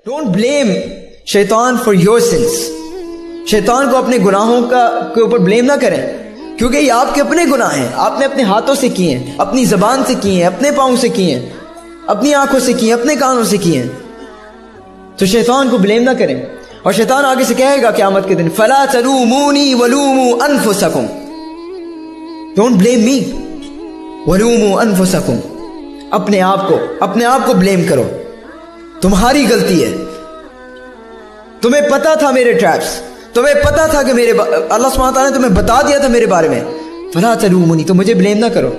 Don't blame شیطان for your since. شیطان کو اپنے گناہوں کے اوپر بلیم نہ کریں، کیونکہ یہ آپ کے اپنے گناہ ہیں. آپ نے اپنے ہاتھوں سے کیے ہیں، اپنی زبان سے کیے ہیں، اپنے پاؤں سے کیے ہیں، اپنی آنکھوں سے کیے ہیں، اپنے کانوں سے کیے ہیں. تو شیطان کو بلیم نہ کریں. اور شیطان آگے سے کہے گا قیامت کے دن فَلَا تَلُومُونِي وَلُومُوا أَنفُسَكُمْ. ڈونٹ بلیم می وَلُومُوا أَنفُسَكُمْ. اپنے آپ کو بلیم کرو، تمہاری غلطی ہے. تمہیں پتا تھا میرے ٹریپس، تمہیں پتا تھا کہ اللہ سبحانہ تعالیٰ نے تمہیں بتا دیا تھا میرے بارے میں. فَلَا تَلُومُونِي، تو مجھے بلیم نہ کرو.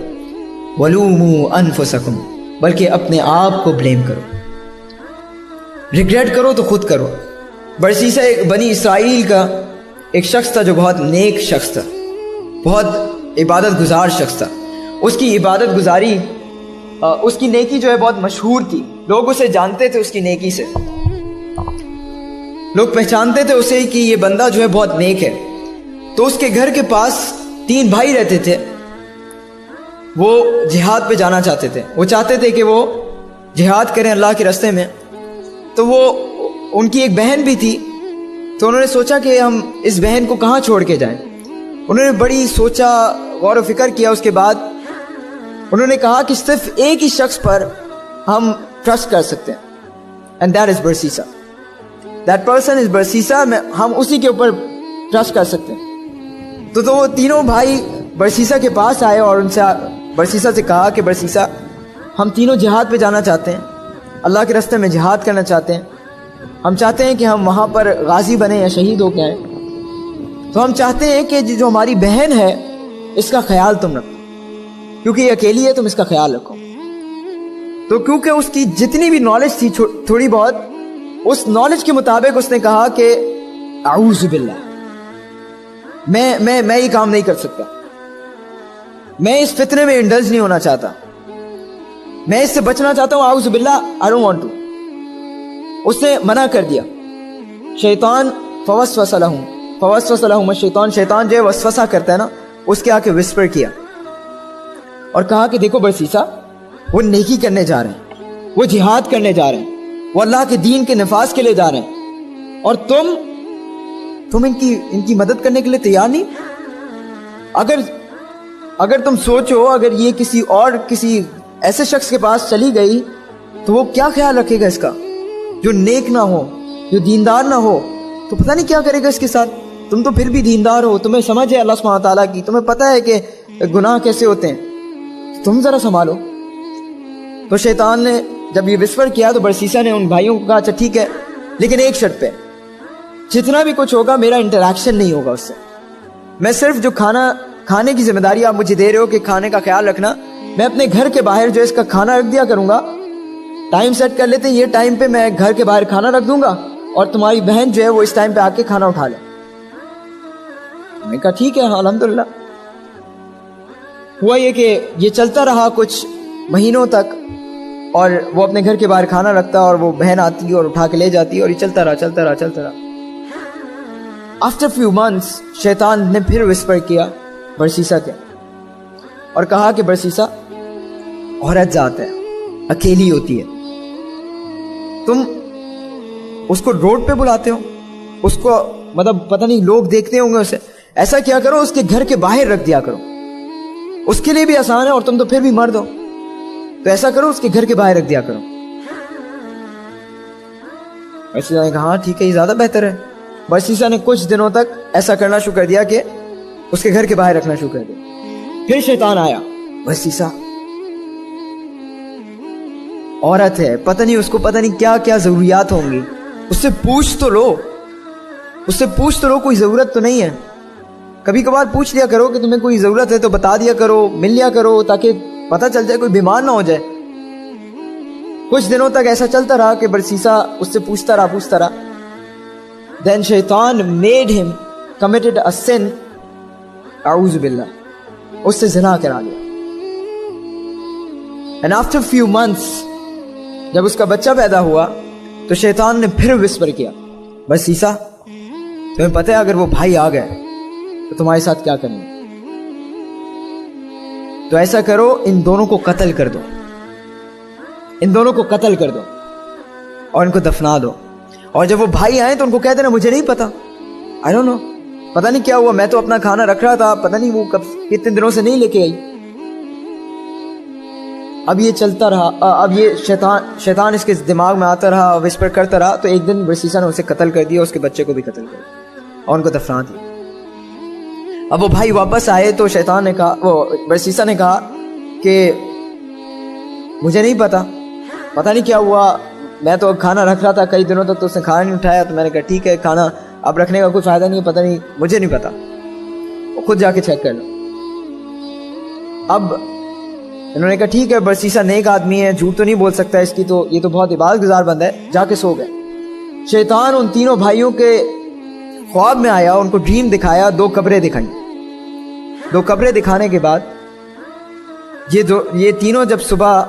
وَلُومُوا أَنفُسَكُمْ، بلکہ اپنے آپ کو بلیم کرو. ریگریٹ کرو تو خود کرو. برسیسہ ایک بنی اسرائیل کا ایک شخص تھا جو بہت نیک شخص تھا، بہت عبادت گزار شخص تھا. اس کی عبادت گزاری، اس کی نیکی جو ہے بہت مشہور تھی. لوگ اسے جانتے تھے، اس کی نیکی سے لوگ پہچانتے تھے اسے کہ یہ بندہ جو ہے بہت نیک ہے. تو اس کے گھر کے پاس 3 بھائی رہتے تھے. وہ جہاد پہ جانا چاہتے تھے، وہ چاہتے تھے کہ وہ جہاد کریں اللہ کے راستے میں. تو ان کی ایک بہن بھی تھی. تو انہوں نے سوچا کہ ہم اس بہن کو کہاں چھوڑ کے جائیں. انہوں نے بڑی سوچا، غور و فکر کیا. اس کے بعد انہوں نے کہا کہ صرف ایک ہی شخص پر ہم ٹرسٹ کر سکتے ہیں، and that is Barsisa. That person is Barsisa. ہم اسی کے اوپر ٹرسٹ کر سکتے ہیں. تو وہ تینوں بھائی برسیسہ کے پاس آئے اور ان سے برسیسہ سے کہا کہ برسیسہ، ہم تینوں جہاد پہ جانا چاہتے ہیں، اللہ کے راستے میں جہاد کرنا چاہتے ہیں. ہم چاہتے ہیں کہ ہم وہاں پر غازی بنیں یا شہید ہو کے آئیں. تو ہم چاہتے ہیں کہ جو ہماری بہن ہے اس کا خیال تم رکھو، کیونکہ یہ اکیلی ہے، تم اس کا خیال رکھو. تو کیونکہ اس کی جتنی بھی نالج تھی تھوڑی بہت، اس نالج کے مطابق اس نے کہا کہ اعوذ باللہ، میں یہ کام نہیں کر سکتا، میں اس فتنے میں انڈلج نہیں ہونا چاہتا، میں اس سے بچنا چاہتا ہوں. اعوذ باللہ، I don't want to. اس نے منع کر دیا. شیطان فوسوس لہم شیطان جو ہے وسوسہ کرتا ہے نا، اس کے آ کے وسپر کیا اور کہا کہ دیکھو برسیسہ، وہ نیکی کرنے جا رہے ہیں، وہ جہاد کرنے جا رہے ہیں، وہ اللہ کے دین کے نفاذ کے لیے جا رہے ہیں، اور تم ان کی مدد کرنے کے لیے تیار نہیں. اگر تم سوچو، اگر یہ کسی ایسے شخص کے پاس چلی گئی تو وہ کیا خیال رکھے گا اس کا، جو نیک نہ ہو، جو دیندار نہ ہو، تو پتہ نہیں کیا کرے گا اس کے ساتھ. تم تو پھر بھی دیندار ہو، تمہیں سمجھ ہے اللہ سبحانہ تعالیٰ کی، تمہیں پتہ ہے کہ گناہ کیسے ہوتے ہیں، تم ذرا سنبھالو. تو شیطان نے جب یہ وسپر کیا تو برسیسہ نے ان بھائیوں کو کہا اچھا ٹھیک ہے، لیکن ایک شرط پہ، جتنا بھی کچھ ہوگا میرا انٹریکشن نہیں ہوگا اس سے. میں صرف جو کھانے کی ذمہ داری آپ مجھے دے رہے ہو کہ کھانے کا خیال رکھنا، میں اپنے گھر کے باہر جو اس کا کھانا رکھ دیا کروں گا. ٹائم سیٹ کر لیتے ہیں، یہ ٹائم پہ میں گھر کے باہر کھانا رکھ دوں گا اور تمہاری بہن جو ہے وہ اس ٹائم پہ آ کے کھانا اٹھا لے. میں نے کہا ٹھیک ہے، الحمدللہ. ہوا یہ کہ یہ چلتا رہا کچھ مہینوں تک، اور وہ اپنے گھر کے باہر کھانا رکھتا اور وہ بہن آتی اور اٹھا کے لے جاتی، اور یہ چلتا رہا. آفٹر فیو منتھس شیطان نے پھر وسپر کیا برسیسہ کے اور کہا کہ برسیسہ، عورت ذات ہے، اکیلی ہوتی ہے، تم اس کو روڈ پہ بلاتے ہو، اس کو مطلب پتہ نہیں لوگ دیکھتے ہوں گے اسے، ایسا کیا کرو اس کے گھر کے باہر رکھ دیا کرو، اس کے لیے بھی آسان ہے، اور تم تو پھر بھی مرد ہو، تو ایسا کرو اس کے گھر کے باہر رکھ دیا کرو. برسیسہ نے کہا ہاں ٹھیک ہے، یہ زیادہ بہتر ہے. برسیسہ نے کچھ دنوں تک ایسا کرنا شروع کر دیا کہ اس کے گھر کے باہر رکھنا شروع کر دیا. پھر شیطان آیا، برسیسہ عورت ہے، پتہ نہیں اس کو پتہ نہیں کیا کیا ضروریات ہوں گی، اس سے پوچھ تو لو، کوئی ضرورت تو نہیں ہے. کبھی کبھار پوچھ لیا کرو کہ تمہیں کوئی ضرورت ہے تو بتا دیا کرو، مل لیا کرو، تاکہ پتہ چل جائے، کوئی بیمار نہ ہو جائے. کچھ دنوں تک ایسا چلتا رہا کہ برسیسہ اس سے پوچھتا رہا. Then شیطان made him committed a sin، اعوذ باللہ، اس سے زنا کرا لیا. And after few months جب اس کا بچہ پیدا ہوا تو شیطان نے پھر وسپر کیا، برسیسہ تمہیں پتہ ہے اگر وہ بھائی آ گئے تو تمہارے ساتھ کیا کریں گے، تو ایسا کرو ان دونوں کو قتل کر دو اور ان کو دفنا دو. اور جب وہ بھائی آئے تو ان کو کہہ دینا مجھے نہیں پتا, I don't know, پتہ نہیں کیا ہوا, میں تو اپنا کھانا رکھ رہا تھا, پتہ نہیں وہ کتنے دنوں سے نہیں لے کے آئی. اب یہ چلتا رہا, اب یہ شیطان اس کے دماغ میں آتا رہا, وسپر کرتا رہا. تو ایک دن برسیسا نے اسے قتل کر دیا, اس کے بچے کو بھی قتل کر دیا اور ان کو دفنا دیا. اب وہ بھائی واپس آئے تو شیطان نے کہا, وہ برسیسا نے کہا کہ مجھے نہیں پتا, پتہ نہیں کیا ہوا, میں تو کھانا رکھ رہا تھا کئی دنوں تک, تو اس نے کھانا نہیں اٹھایا. تو میں نے کہا ٹھیک ہے, کھانا اب رکھنے کا کوئی فائدہ نہیں, پتہ نہیں, مجھے نہیں پتا, خود جا کے چیک کر لو. اب انہوں نے کہا ٹھیک ہے, برسیسا نیک آدمی ہے, جھوٹ تو نہیں بول سکتا اس کی, تو یہ تو بہت عبادت گزار بندہ ہے, جا کے سو گئے. شیطان ان تینوں بھائیوں کے خواب میں آیا, ان کو ڈریم دکھایا, 2 قبریں دکھائیں. 2 قبریں دکھانے کے بعد یہ تینوں جب صبح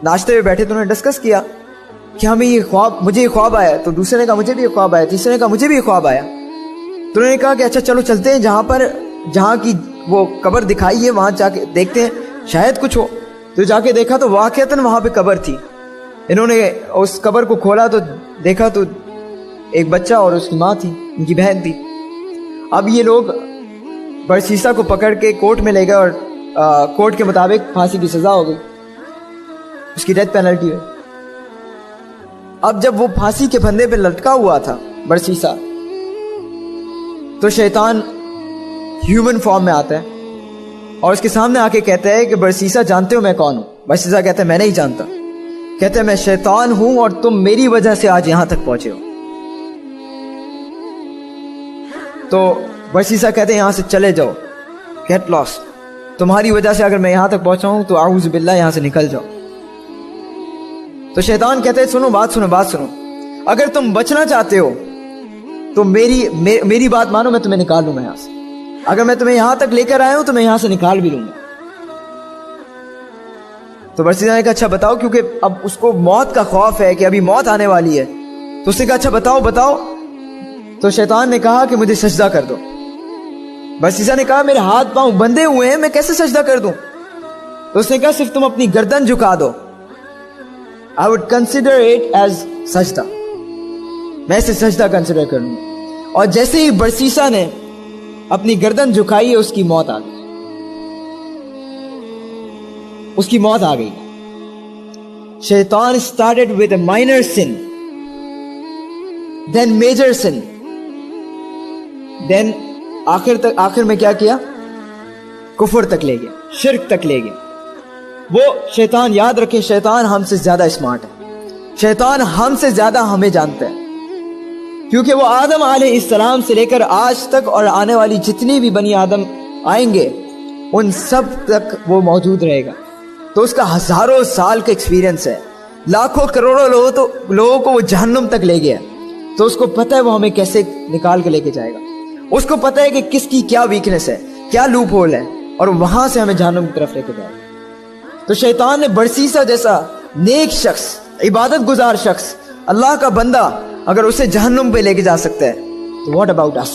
ناشتے میں بیٹھے تو انہوں نے ڈسکس کیا کہ ہمیں مجھے یہ خواب آیا. تو دوسرے نے کہا مجھے بھی یہ خواب آیا, تیسرے نے کہا مجھے بھی یہ خواب آیا. تو انہوں نے کہا کہ اچھا چلو چلتے ہیں, جہاں کی وہ قبر دکھائی ہے وہاں جا کے دیکھتے ہیں, شاید کچھ ہو. تو جا کے دیکھا تو واقعتاً وہاں پہ قبر تھی. انہوں نے اس قبر کو کھولا تو دیکھا تو ایک بچہ اور اس کی ماں تھی, ان کی بہن تھی. اب یہ لوگ برسیسا کو پکڑ کے کورٹ میں لے گئے اور کورٹ کے مطابق پھانسی کی سزا ہو گئی, اس کی ڈیتھ پینلٹی ہوئی. اب جب وہ پھانسی کے پھندے پہ لٹکا ہوا تھا برسیسا, تو شیطان ہیومن فارم میں آتا ہے اور اس کے سامنے آ کے کہتا ہے کہ برسیسا جانتے ہو میں کون ہوں؟ برسیسا کہتا ہے میں نہیں جانتا. کہتا ہے میں شیطان ہوں اور تم میری وجہ سے آج یہاں تک پہنچے ہو. تو برسیسا کہتے ہیں یہاں سے چلے جاؤ, گیٹ لاسٹ, تمہاری وجہ سے اگر میں یہاں تک پہنچا ہوں تو اعوذ باللہ یہاں سے نکل جاؤ. تو شیطان کہتے ہیں سنو بات سنو, اگر تم بچنا چاہتے ہو تو میری بات مانو, میں تمہیں نکال لوں گا یہاں سے. اگر میں تمہیں یہاں تک لے کر آیا ہوں تو میں یہاں سے نکال بھی لوں گا. تو برسیسا نے کہا اچھا بتاؤ, کیونکہ اب اس کو موت کا خوف ہے کہ ابھی موت آنے والی ہے. تو اس نے کہا اچھا بتاؤ. تو شیطان نے کہا کہ مجھے سجدہ کر دو. برسیسا نے کہا میرے ہاتھ پاؤں بندھے ہوئے ہیں, میں کیسے سجدہ کر دوں؟ تو اس نے کہا صرف تم اپنی گردن جھکا دو, I would consider it as سجدہ, میں اسے سجدہ کنسیڈر کر لوں. اور جیسے ہی برسیسا نے اپنی گردن جھکائی, اس کی موت آ گئی. شیطان started with a minor sin, then major sin, then آخر میں کیا کیا؟ کفر تک لے گیا, شرک تک لے گیا. وہ شیطان, یاد رکھیں, شیطان ہم سے زیادہ اسمارٹ ہے, شیطان ہم سے زیادہ ہمیں جانتا ہے, کیونکہ وہ آدم علیہ السلام سے لے کر آج تک اور آنے والی جتنی بھی بنی آدم آئیں گے ان سب تک وہ موجود رہے گا. تو اس کا ہزاروں سال کا ایکسپیرینس ہے, لاکھوں کروڑوں لوگوں کو وہ جہنم تک لے گیا. تو اس کو پتہ ہے وہ ہمیں کیسے نکال کے لے کے جائے گا, اس کو پتہ ہے کہ کس کی کیا ویکنس ہے, کیا لوپ ہول ہے, اور وہاں سے ہمیں جہنم کی طرف لے کے جائے گا. تو شیطان نے برسیسا جیسا نیک شخص, عبادت گزار شخص, اللہ کا بندہ, اگر اسے جہنم پہ لے کے جا سکتا ہے تو واٹ اباؤٹ اس؟